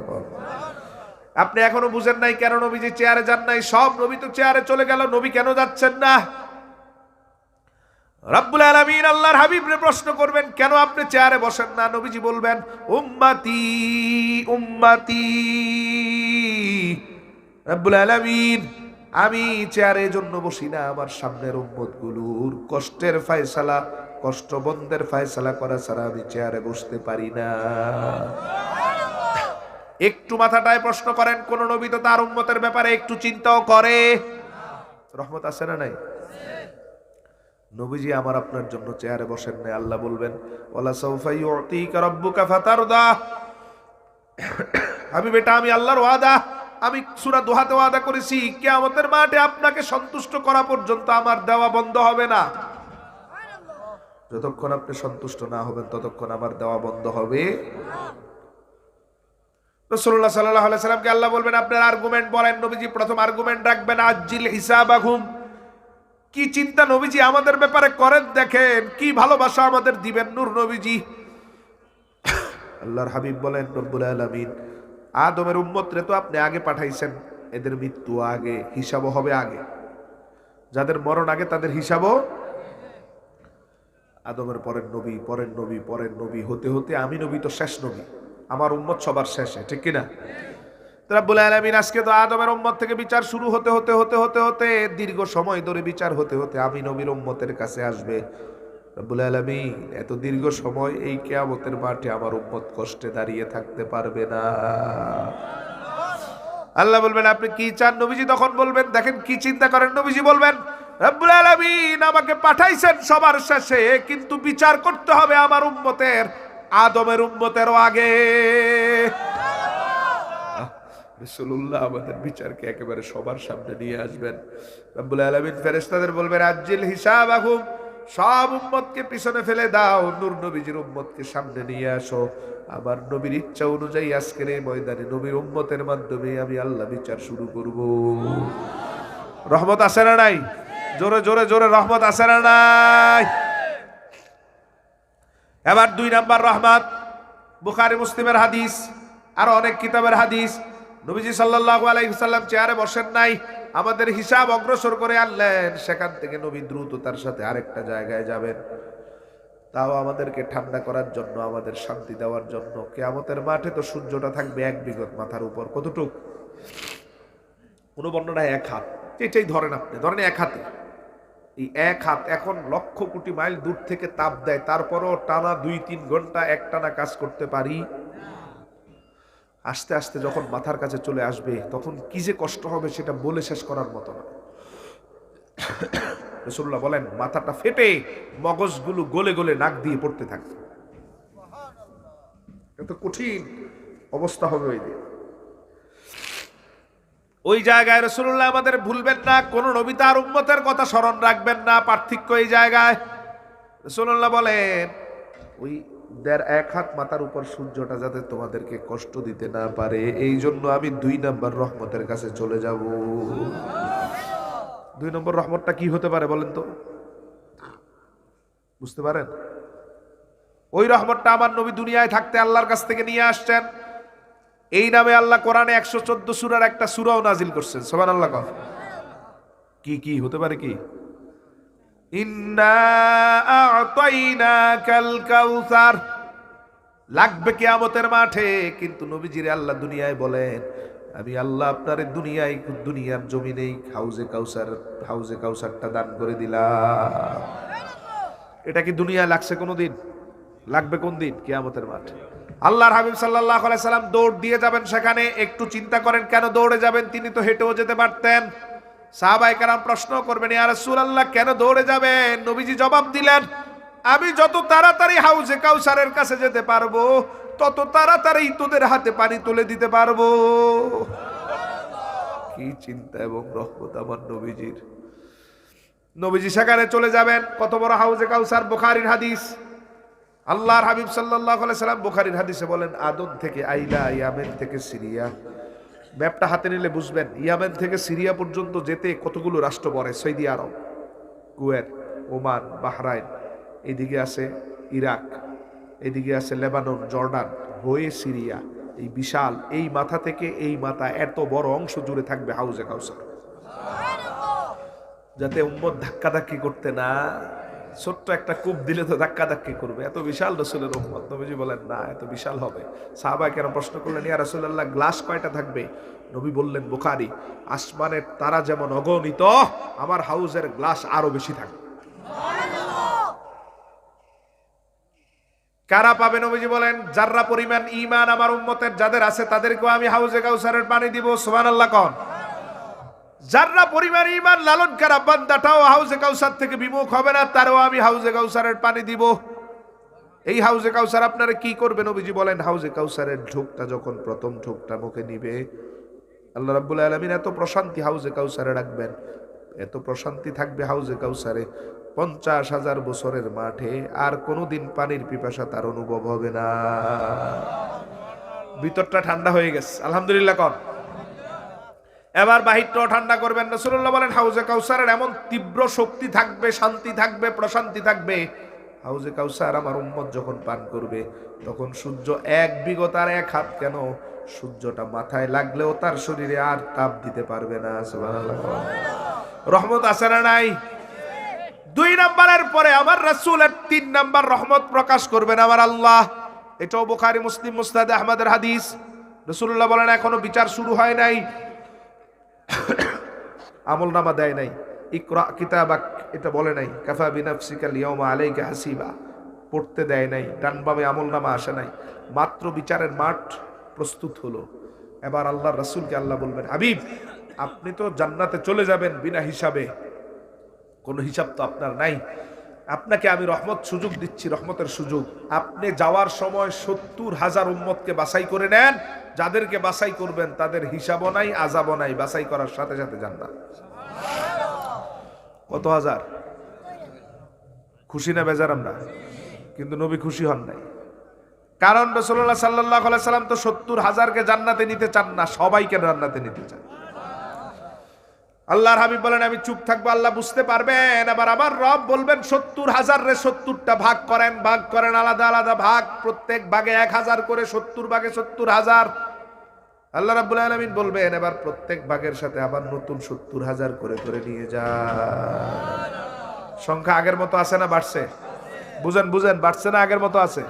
আপনি এখনো বুঝেন নাই কেন নবীজি চেয়ারে যান নাই? সব নবী তো চেয়ারে চলে গেল, নবী কেন যাচ্ছেন না? রব্বুল আলামিন আল্লাহর হাবিবরে প্রশ্ন করবেন, কেন আপনি চেয়ারে বসেন না? নবীজি বলবেন, উম্মতি উম্মতি। রব্বুল আলামিন, আমি চেয়ারে জন্য বসি না, আমার সামনের উম্মতগুলোর কষ্টের ফয়সালা, কষ্টবন্ধের ফয়সালা করা ছাড়া আমি চেয়ারে বসতে পারি না। একটু মাথাটায় প্রশ্ন করেন, কোন নবী তো তার উম্মতের ব্যাপারে একটু চিন্তাও করে? রহমত আছে না নাই? নবীজি আমার আপনার জন্য চেয়ারে বসেন নাই। আল্লাহ বলবেন, ওয়ালা সাউফা ইউতিকা রাব্বুকা ফাতারদা। আমি বেটা, আমি আল্লাহর ওয়াদা, আমি সূরা দোহাতে ওয়াদা করেছি, কিয়ামতের মাঠে আপনাকে সন্তুষ্ট করা পর্যন্ত আমার দেওয়া বন্ধ হবে না। যতক্ষণ আপনি সন্তুষ্ট না হবেন ততক্ষণ আমার দেওয়া বন্ধ হবে। রাসূলুল্লাহ সাল্লাল্লাহু আলাইহি সাল্লামকে আল্লাহ বলবেন, আপনার আর্গুমেন্ট বলেন। নবীজি প্রথম আর্গুমেন্ট রাখবেন আজ্জিল হিসাবাহুম। কি চিন্তা নবীজি আমাদের ব্যাপারে করেন, দেখেন কি ভালোবাসা আমাদের দিবেন নূর নবীজি। আল্লাহর হাবিব বলেন, রব্বুল আলামিন, আদমের উম্মতরে তো আপনি আগে পাঠাইছেন, এদের মৃত্যু আগে, হিসাবও হবে আগে। যাদের মরণ আগে তাদের হিসাবও। আদমের পরের নবী, পরের নবী, পরের নবী হতে হতে আমি নবী তো শেষ নবী, আমার উম্মত সবার শেষে, ঠিক কিনা? রব্বুল আলামিন আজকে তো আদমের উম্মত থেকে বিচার শুরু হতে হতে হতে হতে হতে দীর্ঘ সময় ধরে বিচার হতে হতে আমি নবীর উম্মতের কাছে আসবে। রব্বুল আলামিন, এত দীর্ঘ সময় এই কিয়ামতের মাঠে আমার উম্মত কষ্টে দাঁড়িয়ে থাকতে পারবে না। আল্লাহ বলবেন, আপনি কি চান? নবীজি তখন বলবেন, দেখেন কি চিন্তা করেন। নবীজি বলবেন, রব্বুল আলামিন আমাকে পাঠাইছেন সবার শেষে, কিন্তু বিচার করতে হবে আমার উম্মতের, আদমের উম্মতেরও আগে। রাসূলুল্লাহ আমাদের বিচারকে একেবারে সবার সামনে নিয়ে আসবেন। রব্বুল আলামিন ফেরেশতাদের বলবেন, আজ্জিল হিসাবাহুম, সব উম্মতকে পিছনে ফেলে দাও, নূর নবীজির উম্মতকে সামনে নিয়ে আসো। আমার নবীর ইচ্ছা অনুযায়ী আজকের এই ময়দানে নবীর উম্মতের মাধ্যমে আমি আল্লাহ বিচার শুরু করব। রহমত আছে না নাই? জোরে জোরে জোরে রহমত আছে না নাই? এবার 2 নাম্বার রহমত, বুখারী মুসলিমের হাদিস, আর অনেক কিতাবের হাদিস। নবীজি সাল্লাল্লাহু আলাইহি ওয়াসাল্লাম চেয়ারে বসেন নাই, আমাদের হিসাব অগ্রসর করে আনলেন। সেখান থেকে নবী দ্রুততার সাথে আরেকটা জায়গায় যাবেন, তাও আমাদেরকে ঠান্ডা করার জন্য, আমাদের শান্তি দেওয়ার জন্য। কিয়ামতের মাঠে তো সূর্যটা থাকবে 1 বিঘত মাথার উপর। কতটুক? কোন বর্ণনায় 1 হাত, এটাই ধরেন আপনি, ধরেন 1 হাতে। এই 1 হাত এখন লক্ষ কোটি মাইল দূর থেকে তাপ দেয়, তারপরও টানা 2-3 ঘন্টা একটানা কাজ করতে পারি। আস্তে আস্তে যখন মাথার কাছে চলে আসবে তখন কি যে কষ্ট হবে সেটা বলে শেষ করার মতো না। রাসূলুল্লাহ বলেন, মাথাটা ফেটে মগজগুলো গলে গলে নাক দিয়ে পড়তে থাকবে। এত কঠিন অবস্থা হবে ওই দিন। ওই জায়গায় রাসূলুল্লাহ আমাদের ভুলবেন না, কোন নবী তার উম্মতের কথা স্মরণ রাখবেন না। পার্থক্য এই জায়গায়। রাসূলুল্লাহ বলেন, ওই 1.5 হাত মাথার উপর সূর্যটা যাতে তোমাদেরকে কষ্ট দিতে না পারে, এই জন্য আমি 2 নম্বর রহমতের কাছে চলে যাব। 2 নম্বর রহমতটা কি হতে পারে বলেন তো? বুঝতে পারেন? ওই রহমতটা আমার নবী দুনিয়ায় থাকতে আল্লাহর কাছ থেকে নিয়ে আসছেন। এই নামে আল্লাহ কোরআনে 114 সূরার একটা সূরাও নাজিল করছেন। সুবহানাল্লাহ। কি কি হতে পারে? কি? ইন্না আ'তাইনাকাল কাউসার লাগবে কিয়ামতের মাঠে, কিন্তু নবীজিরে আল্লাহ দুনিয়ায় বলেন, আমি আল্লাহ আপনার দুনিয়ার জমিনেই হাউজে কাউসারটা দান করে দিলাম। এটা কি দুনিয়ায় লাগছে কোনদিন? লাগবে কোন দিন? কিয়ামতের মাঠে। আল্লাহর হাবিব সাল্লাল্লাহু আলাইহি সাল্লাম দৌড় দিয়ে যাবেন সেখানে। একটু চিন্তা করেন, কেন দৌড়ে যাবেন? তিনি তো হেঁটেও যেতে পারতেন। সাহাবায়ে কেরাম প্রশ্ন করবেন, ইয়া রাসূলুল্লাহ কেন দৌড়ে যাবেন? নবীজি জবাব দিলেন, আমি যত তাড়াতাড়ি হাউজে কাউসারের কাছে যেতে পারবো তত তাড়াতাড়ি তোদের হাতে পানি তুলে দিতে পারবো। কি চিন্তা এবং রহমত আমার নবীজির। নবীজি সেখানে চলে যাবেন। কত বড় হাউজে কাউসার, বুখারীর হাদিস। আল্লাহর হাবিব সাল্লাল্লাহু আলাইহি সাল্লাম বুখারীর হাদিসে বলেন, আদম থেকে আইলা, ইয়ামেন থেকে সিরিয়া। ম্যাপটা হাতে নিলে বুঝবেন ইয়ামেন থেকে সিরিয়া পর্যন্ত যেতে কতগুলো রাষ্ট্র পড়ে। সৌদি আরব, কুয়েত, ওমান, বাহরাইন, এদিকে আছে ইরাক, এদিকে আছে লেবানন, জর্ডান, হয়ে সিরিয়া। এই বিশাল, এই মাথা থেকে এই মাথা এত বড় অংশ জুড়ে থাকবে হাউজে কাউসার, যাতে উম্মত ধাক্কাধাক্কি করতে না। ছোট্ট একটা কূপ দিলে তো ধাক্কাধাক্কি করবে, এত বিশাল রাসূলের উম্মত। নবীজি বলেন না, এত বিশাল হবে। সাহাবায়ে কেরাম প্রশ্ন করলেন, ইয়া রাসূলুল্লাহ গ্লাস কয়টা থাকবে? নবী বললেন, বুখারী, আসমানের তারা যেমন অগণিত, আমার হাউজের গ্লাস আরো বেশি থাকবে। কারা পাবে? নবীজি বলেন, যাররা পরিমাণ ঈমান আমার উম্মতের যাদের আছে তাদেরকেও আমি হাউজে কাউসারের পানি দিব। সুবহানাল্লাহ কোন? যাররা পরিমাণ ঈমান লালন করা বান্দাটাও হাউজে কাউসার থেকে বিমুখ হবে না, তারও আমি হাউজে কাউসারের পানি দিব। এই হাউজে কাউসার আপনারা কি করবে? নবীজি বলেন, হাউজে কাউসারের ঢোকটা যখন প্রথম ঢোকটা মুখে নিবে, আল্লাহ রাব্বুল আলামিন এত প্রশান্তি হাউজে কাউসারে রাখবেন, এত প্রশান্তি থাকবে হাউজে কাউসারে, 50,000 বছরের মাঠে আর কোনোদিন পানির পিপাসা তার অনুভব হবে না। ভিতরটা ঠান্ডা হয়ে গেছে, আলহামদুলিল্লাহ কর। এবার বাহিরটাও ঠান্ডা করবেন। রাসূলুল্লাহ বলেন, হাউজে কাউসারের এমন তীব্র শক্তি থাকবে, শান্তি থাকবে, প্রশান্তি থাকবে। হাউজে কাউসার আমার উম্মত যখন পান করবে, তখন সূর্য 1 বিগত আর 1 হাত কেন, সূর্যটা মাথায় লাগলেও তার শরীরে আর তাপ দিতে পারবে না। সুবহানাল্লাহ। রহমত আছে না নাই? 2 নম্বরের পরে আমার রাসূলের 3 নম্বর রহমত প্রকাশ করবেন আমার আল্লাহ। এটাও বুখারী, মুসলিম, মুসনাদে আহমদের হাদিস। রাসূলুল্লাহ বলেন, এখনো বিচার শুরু হয় নাই, আমলনামা দেয় নাই। ইকরা কিতাবাক এটা বলে নাই, কাফা বিনাফসিকা আল-ইয়াওমা আলাইকা হাসিবা পড়তে দেয় নাই, ডান বামে আমলনামা আসে নাই, মাত্র বিচারের মাঠ প্রস্তুত হলো। এবার আল্লাহর রাসূলকে আল্লাহ বলবেন, হাবিব আপনি তো জান্নাতে চলে যাবেন বিনা হিসাবে, কোনো হিসাব তো আপনার নাই, আপনাকে আমি রহমত সুযোগ দিচ্ছি, রহমতের সুযোগ। আপনি যাওয়ার সময় 70,000 উম্মতকে বাছাই করে নেন, যাদেরকে বাছাই করবেন তাদের হিসাবও নাই, আযাবও নাই, বাছাই করার সাথে সাথে জান্নাত। কত হাজার? খুশি না বেজার আমরা? কিন্তু নবী খুশি হন নাই, কারণ রাসূলুল্লাহ সাল্লাল্লাহু আলাইহি সাল্লাম তো 70,000কে জান্নাতে নিতে চান না, সবাইকে জান্নাতে নিতে চান। আল্লাহর হাবিব বলেন, আমি চুপ থাকবো, আল্লাহ বুঝতে পারবেন। আবার আমার রব বলবেন, 70,000 রে 70টা ভাগ করেন, ভাগ করেন, আলাদা আলাদা ভাগ, প্রত্যেক ভাগে 1000 করে, 70 ভাগে 70,000। আল্লাহ রাব্বুল আলামিন বলবেন, এবার প্রত্যেক ভাগের সাথে আবার নতুন 70,000 করে করে নিয়ে যান। সংখ্যা আগের মতো আছে না বাড়ছে? বুঝেন বুঝেন, বাড়ছে না আগের মতো আছে?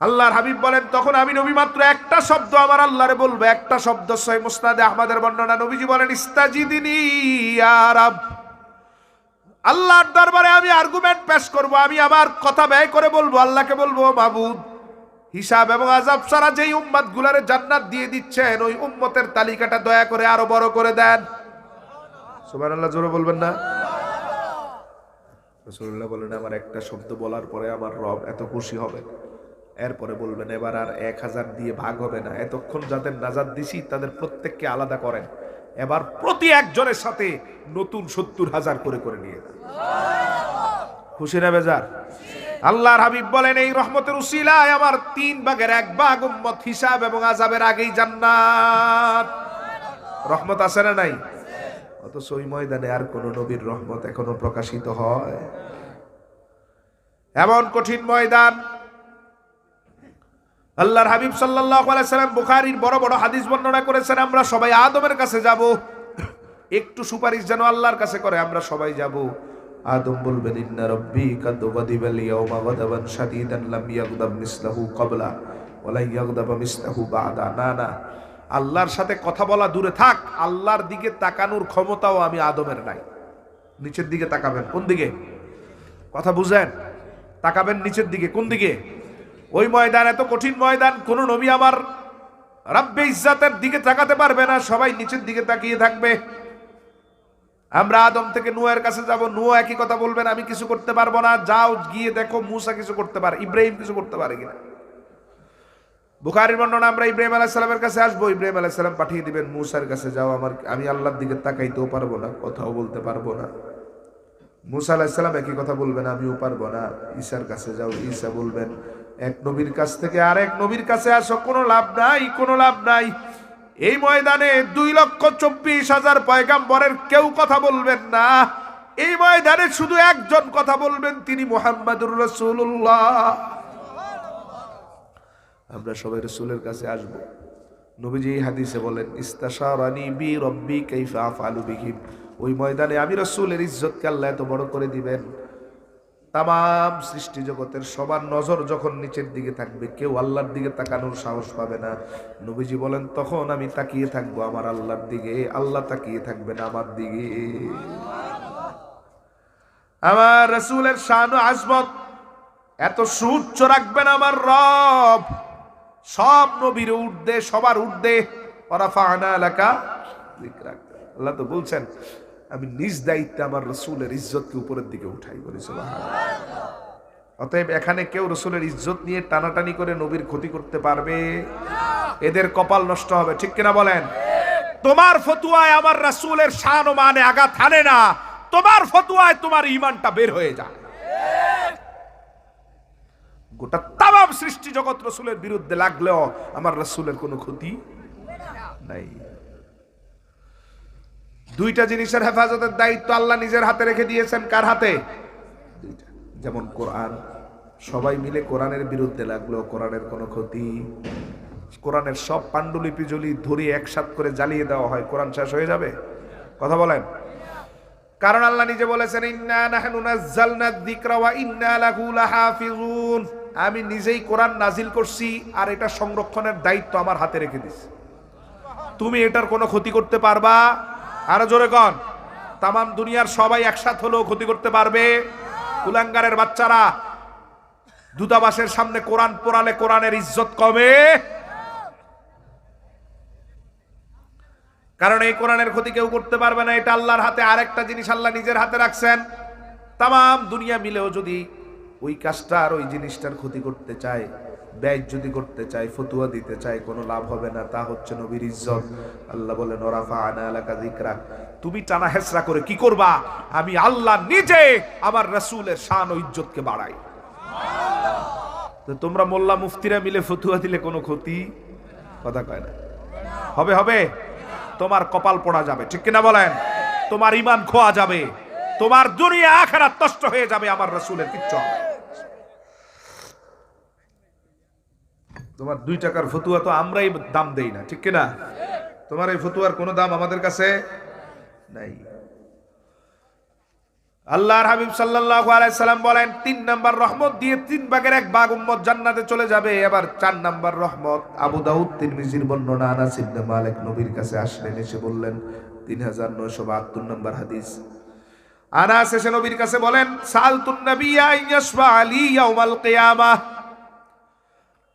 আল্লাহর হাবিব বলেন, তখন আমি নবী মাত্র একটা শব্দ আমার আল্লাহরে বলবো, একটা শব্দ। সহিহ মুসনাদে আহমদের বর্ণনা, নবীজি বলেন, ইস্তাজিদিনী ইয়া রাব। আল্লাহর দরবারে আমি আর্গুমেন্ট পেশ করব, আমি আমার কথা ব্যয় করে বলবো, আল্লাহকে বলবো, মাবুদ হিসাব এবং আযাব ছাড়া যেই উম্মত গুলারে জান্নাত দিয়ে দিচ্ছেন, ওই উম্মতের তালিকাটা দয়া করে আরো বড় করে দেন। সুবহানাল্লাহ, জোরে বলবেন না? রাসূলুল্লাহ বলেন, আমার একটা শব্দ বলার পরে আমার রব এত খুশি হবেন, এরপরে বলবেন, এবার আর 1000 দিয়ে ভাগ হবে না, এতক্ষণ যাদের নাজাত দিছি তাদের প্রত্যেককে আলাদা করেন, এবার প্রতি একজনের সাথে নতুন 70,000 করে করে নিয়ে যান। খুশি না বেজার? আল্লাহর হাবিব বলেন, এই রহমতের উসিলায় আমার 3 ভাগের 1 ভাগ উম্মত হিসাব এবং আযাবের আগেই জান্নাত। রহমত আছে না নাই? অথচ ওই ময়দানে আর কোন নবীর রহমত এখনো প্রকাশিত হয়? এমন কঠিন ময়দান। আল্লাহর হাবিব সাল্লাল্লাহু আলাইহি সাল্লাম বুখারীর বড় বড় হাদিস বর্ণনা করেছেন, আমরা সবাই আদমের কাছে যাব, একটু সুপারিশ যেন আল্লাহর কাছে করে আমরা সবাই যাব। আদম বলবেন, ইন্না রাব্বী কাদ গাদিবাল ইয়াওমা গাদাবান শাদীদান লাম ইয়াগদাব মিসলাহু ক্বাবলা ওয়া লা ইয়াগদাব মিসলাহু বা'দা। না না, আল্লাহর সাথে কথা বলা দূরে থাক, আল্লাহর দিকে তাকানোর ক্ষমতাও আমি আদমের নাই। নিচের দিকে তাকাবেন, কোন দিকে? কথা বুঝেন, তাকাবেন নিচের দিকে, কোন দিকে? ওই ময়দান এত কঠিন ময়দান, কোন নবী আমার রাব্বে ইজ্জাতের দিকে তাকাতে পারবে না, সবাই নিচের দিকে তাকিয়ে থাকবে। আমরা আদম থেকে নূহের কাছে যাব, নূহ একই কথা বলবেন, আমি কিছু করতে পারবো না। যাও গিয়ে দেখো মুসা কিছু করতে পারে, ইব্রাহিম কিছু করতে পারে কিনা। বুখারীর বর্ণনা, আমরা ইব্রাহিম আলাইহিস সালামের কাছে আসবো, ইব্রাহিম আলাইহিস সালাম পাঠিয়ে দিবেন মুসার কাছে, যাও আমি আল্লাহর দিকে তাকাইতেও পারবো না, কথাও বলতে পারবো না। মুসা আলাইহিস সালাম একই কথা বলবেন, আমিও পারবো না। ঈসার কাছে যাও, ঈসা বলবেন এক নবীর কাছ থেকে আরেক নবীর কাছে আসো, কোনো লাভ নাই, কোনো লাভ নাই। এই ময়দানে 2,24,000 পয়গাম্বরের কেউ কথা বলবেন না। এই ময়দানে শুধু একজন কথা বলবেন, তিনি মুহাম্মাদুর রাসূলুল্লাহ। আমরা সবাই রাসূলের কাছে আসব। নবীজি এই হাদিসে বলেন, ইস্তাশারানি বি রব্বি কাইফা আফআলু বিহিম। ওই ময়দানে আমি রাসূলের ইজ্জতকে আল্লাহ এত বড় করে দিবেন, তাম সৃষ্টি জগতের সবার নজর যখন নিচের দিকে থাকবে, কেউ আল্লাহর দিকে তাকানোর সাহস পাবে না। নবীজি বলেন, তখন আমি তাকিয়ে থাকবো আমার আল্লাহর দিকে, আল্লাহ তাকিয়ে থাকবেন আমার দিকে। আমার রাসূলের শান ও আজমত এত সুউচ্চ রাখবেন আমার রব, সব নবীর ঊর্ধ্বে, সবার ঊর্ধ্বে। ওয়ারাফা'না লাকা যিকরাক। আল্লাহ তো বলছেন, আমি নিজ দায়িত্বে আমার রাসূলের ইজ্জতকে উপরের দিকে উঠাই, বলি সুবহানাল্লাহ। অতএব এখানে কেউ রাসূলের ইজ্জত নিয়ে টানাটানি করে নবীর ক্ষতি করতে পারবে? এদের কপাল নষ্ট হবে, ঠিক কিনা বলেন? তোমার ফতোয়ায় আমার রাসূলের শান ও মানে আঘাত হানে না, তোমার ফতোয়ায় তোমার ঈমানটা বের হয়ে যায়। গোটা তামাম সৃষ্টি জগৎ রাসূলের বিরুদ্ধে লাগলেও আমার রাসূলের কোনো ক্ষতি নাই। দুইটা জিনিসের হেফাজতের দায়িত্ব আল্লাহ নিজের হাতে রেখে দিয়েছেন। কার হাতে? দুইটা। যেমন কোরআন, সবাই মিলে কোরআনের বিরুদ্ধে লাগলো, কোরআনের কোনো ক্ষতি। কোরআনের সব পাণ্ডুলিপি যদি ধরে একসাথ করে জ্বালিয়ে দেওয়া হয়, কোরআন শেষ হয়ে যাবে? কথা বলেন। কারণ আল্লাহ নিজে বলেছেন, ইন্না নাহনু নাযালনা যিকরা ওয়া ইন্না লাহু লাহাফিজুন। আমি নিজেই কোরআন নাজিল করছি আর এটা সংরক্ষণের দায়িত্ব আমার হাতে রেখে দিছি। তুমি এটার কোনো ক্ষতি করতে পারবা? আরো জোরে কন। তামাম দুনিয়ার সবাই একসাথ হলেও ক্ষতি করতে পারবে? কুলাঙ্গারের বাচ্চারা দূতাবাসের সামনে কোরআন পড়ালে কোরআনের ইজ্জত কমে? কারণ এই কোরআনের ক্ষতি কেউ করতে পারবে না, এটা আল্লাহর হাতে। আরেকটা জিনিস আল্লাহ নিজের হাতে রাখছেন, তামাম দুনিয়া মিলেও যদি ওই কাজটা আর ওই জিনিসটার ক্ষতি করতে চায়, ব্যয় যদি করতে চায়, ফতুয়া দিতে চায়, কোনো লাভ হবে না। তা হচ্ছে নবীর ইজ্জত। আল্লাহ বলেন, ওয়ারাফা'না লাকা যিকরাক। তুমি টানা হেসরা করে কি করবা? আমি আল্লাহ নিজে আমার রাসূলের শান ও ইজ্জতকে বাড়াই। তো তোমরা মোল্লা মুফতিরা মিলে ফতুয়া দিলে কোনো ক্ষতি? কথা কয় না। হবে হবে? তোমার কপাল পড়া যাবে, ঠিক কিনা বলেন? তোমার ঈমান খোয়া যাবে, তোমার দুনিয়া আখিরাত নষ্ট হয়ে যাবে, আমার রাসূলের কিচ্ছু হবে। তোমার 2 টাকার ফতুয়া তো আমরাই দাম দেই না, ঠিক কিনা? তোমার এই ফতুয়ার কোনো দাম আমাদের কাছে নাই। আল্লাহর হাবিব সাল্লাল্লাহু আলাইহি সাল্লাম বলেন, 3 নাম্বার রহমত দিয়ে 3 ভাগের 1 ভাগ উম্মত জান্নাতে চলে যাবে। এবার 4 নাম্বার রহমত। আবু দাউদ তিরমিজির বর্ণনা, আনাস ইবনে মালিক নবীর কাছে আসলেন, এসে বললেন, 3972 নাম্বার হাদিস। আনাস এসে নবীর কাছে বলেন, সালতুন নাবিয়্যা ইয়াশফা আলী ইয়াউমাল কিয়ামাহ।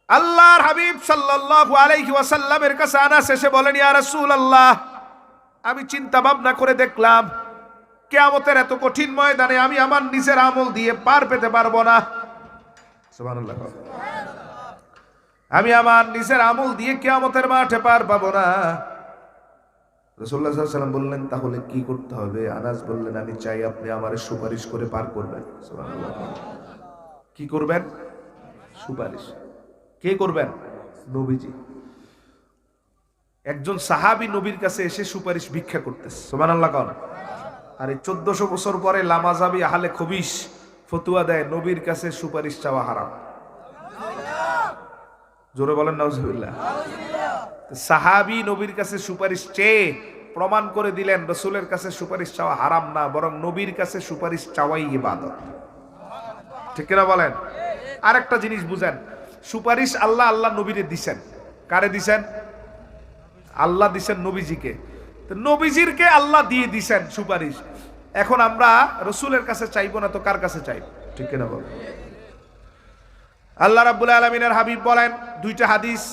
আল্লাহর হাবিব সাল্লাল্লাহু আলাইহি ওয়াসাল্লামের কাছে আনাস এসে বলেন, ইয়া রাসূলুল্লাহ, আমি চিন্তা ভাবনা করে দেখলাম কিয়ামতের এত কঠিন ময়দানে আমি আমার নিজের আমল দিয়ে পার পেতে পারবো না। সুবহানাল্লাহ। আমি আমার নিজের আমল দিয়ে কিয়ামতের মাঠে পার পাবো না। রাসূলুল্লাহ সাল্লাল্লাহু আলাইহি ওয়াসাল্লাম বললেন, তাহলে কি করতে হবে? আনাস বললেন, আমি চাই আপনি আমারে সুপারিশ করে পার করবেন। সুবহানাল্লাহ। কি করবেন? সুপারিশ। কে করবেন? নবীজি। একজন সাহাবী নবীর কাছে এসে সুপারিশ ভিক্ষা করতেছে। সুবহানাল্লাহ। আর এই 1400 বছর পরে লামাজাবি আহলে খবিশ ফতুয়া দেয়, নবীর কাছে সুপারিশ চাওয়া হারাম। জোরে বলেন নাউজুবিল্লাহ। সাহাবী নবীর কাছে সুপারিশ চেয়ে প্রমাণ করে দিলেন রাসূলের কাছে সুপারিশ চাওয়া হারাম না, বরং নবীর কাছে সুপারিশ চাওয়াই ইবাদত। ঠিক কিনা বলেন? আরেকটা জিনিস বুঝেন, সুপারিশ আল্লাহ নবীরে দিছেন। কারে দিছেন? আল্লাহ দিছেন নবীজিকে। তো নবীজিরকে আল্লাহ দিয়ে দিছেন সুপারিশ। এখন আমরা রাসূলের কাছে চাইবো না তো কার কাছে চাইব? ঠিক কিনা বলেন? আল্লাহ রাব্বুল আলামিনের হাবিব বলেন, 2টা হাদিস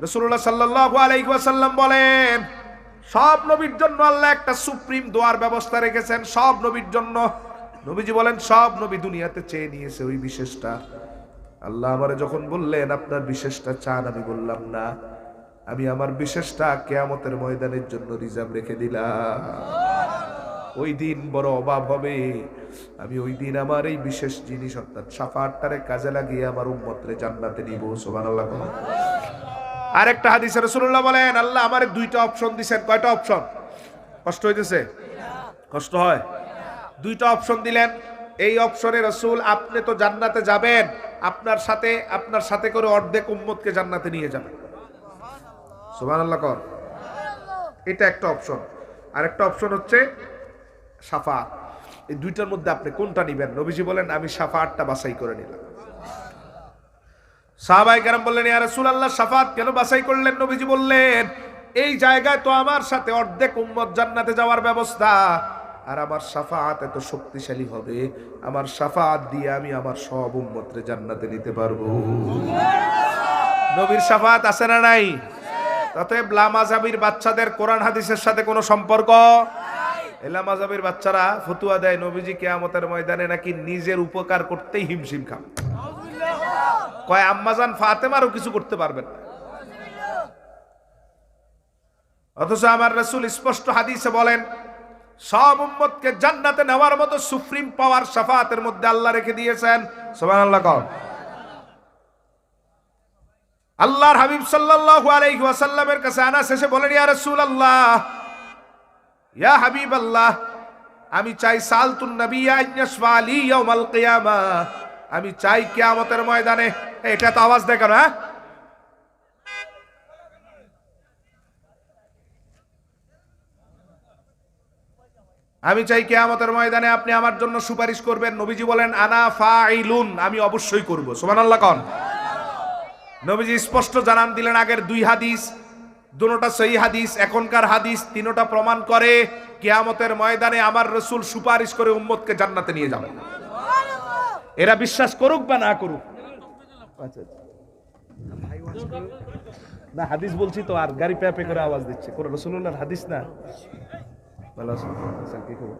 রাসূলুল্লাহ সাল্লাল্লাহু আলাইহি ওয়াসাল্লাম বলেন, সব নবীর জন্য আল্লাহ একটা সুপ্রিম দোয়ার ব্যবস্থা রেখেছেন, সব নবীর জন্য। নবীজি বলেন সব নবী দুনিয়াতে চেয়ে নিয়েছে ওই বিশেষটা। আল্লাহ আমারে যখন বললেন আপনার বিশেষটা চান, আমি বললাম না, আমি আমার বিশেষটা কিয়ামতের ময়দানের জন্য রিজার্ভ রেখে দিলাম। ওই দিন বড় অভাব হবে, আমি ওই দিন আমার এই বিশেষ জিনিস অর্থাৎ শাফাআতটারে কাজে লাগিয়ে আমার উম্মতরে জান্নাতে নিব। সুবহানাল্লাহ। আরেকটা হাদিসে রাসূলুল্লাহ বলেন আল্লাহ আমারে দুইটা অপশন দিবেন। কয়টা অপশন? কষ্ট হইতেছে? কষ্ট হয়? দুইটা অপশন দিলেন। এই অপশনে রাসূল আপনি তো জান্নাতে যাবেন, আপনার সাথে করে অর্ধেক উম্মতকে জান্নাতে নিয়ে যাবেন। সুবহানাল্লাহ কর। এটা একটা অপশন। আরেকটা অপশন হচ্ছে শাফাআত। এই দুইটার মধ্যে আপনি কোনটা নেবেন? নবীজি বলেন আমি শাফাআতটা বাছাই করে নিলাম। সাহাবায়ে কেরাম বললেন ইয়া রাসূলুল্লাহ শাফাআত কেন বাছাই করলেন? নবীজি বললেন এই জায়গায় তো আমার সাথে অর্ধেক উম্মত জান্নাতে যাওয়ার ব্যবস্থা, আর আমার শাফাআত এত শক্তিশালী হবে, আমার শাফাআত দিয়ে আমি আমার সব উম্মতরে জান্নাতে নিতে পারবো। নবীর শাফাআত আছে না নাই? অতএব লামাযাবির বাচ্চাদের কোরআন হাদিসের সাথে কোনো সম্পর্ক নাই। লামাযাবির বাচ্চারা ফতুয়া দেয় নবীজি কিয়ামতের ময়দানে নাকি নিজের উপকার করতেই হিমশিম খান। কয় আম্মাজান ফাতেমারও কিছু করতে পারবেন না। অথচ আমার রাসূল স্পষ্ট হাদিসে বলেন সব উম্মতকে জান্নাতে নেওয়ার মতো সুপ্রিম পাওয়ার শাফাআতের মধ্যে আল্লাহ রেখে দিয়েছেন। সুবহানাল্লাহ কও। আল্লাহর হাবিব সাল্লাল্লাহু আলাইহি ওয়াসাল্লামের কাছে আনাস এসে বলেন ইয়া রাসূলুল্লাহ, ইয়া হাবিবাল্লাহ, আমি চাই সালতুন নবিয়্যা আইয়াশফা লি ইয়াউমাল কিয়ামা, আমি চাই কিয়ামতের ময়দানে। এটা তো আওয়াজ দেয় কেন? হ্যাঁ, আমি চাই কিয়ামতের ময়দানে আপনি আমার জন্য সুপারিশ করবেন। নবীজি বলেন আনা ফাইলুন, আমি অবশ্যই করব। সুবহানাল্লাহ কোন। নবীজি স্পষ্ট জানান দিলেন আগের দুই হাদিস, দুটোটা সহিহ হাদিস, এখনকার হাদিস, তিনোটা প্রমাণ করে কিয়ামতের ময়দানে আমার রাসূল সুপারিশ করে উম্মতকে জান্নাতে নিয়ে যাবেন। এরা বিশ্বাস করুক বা না করুক। আচ্ছা না, হাদিস বলছি তো, আর গাড়ি প্যাপে করে আওয়াজ দিচ্ছে। কোন রাসূলুল্লাহর হাদিস না? ভালো আছেন? কি খবর?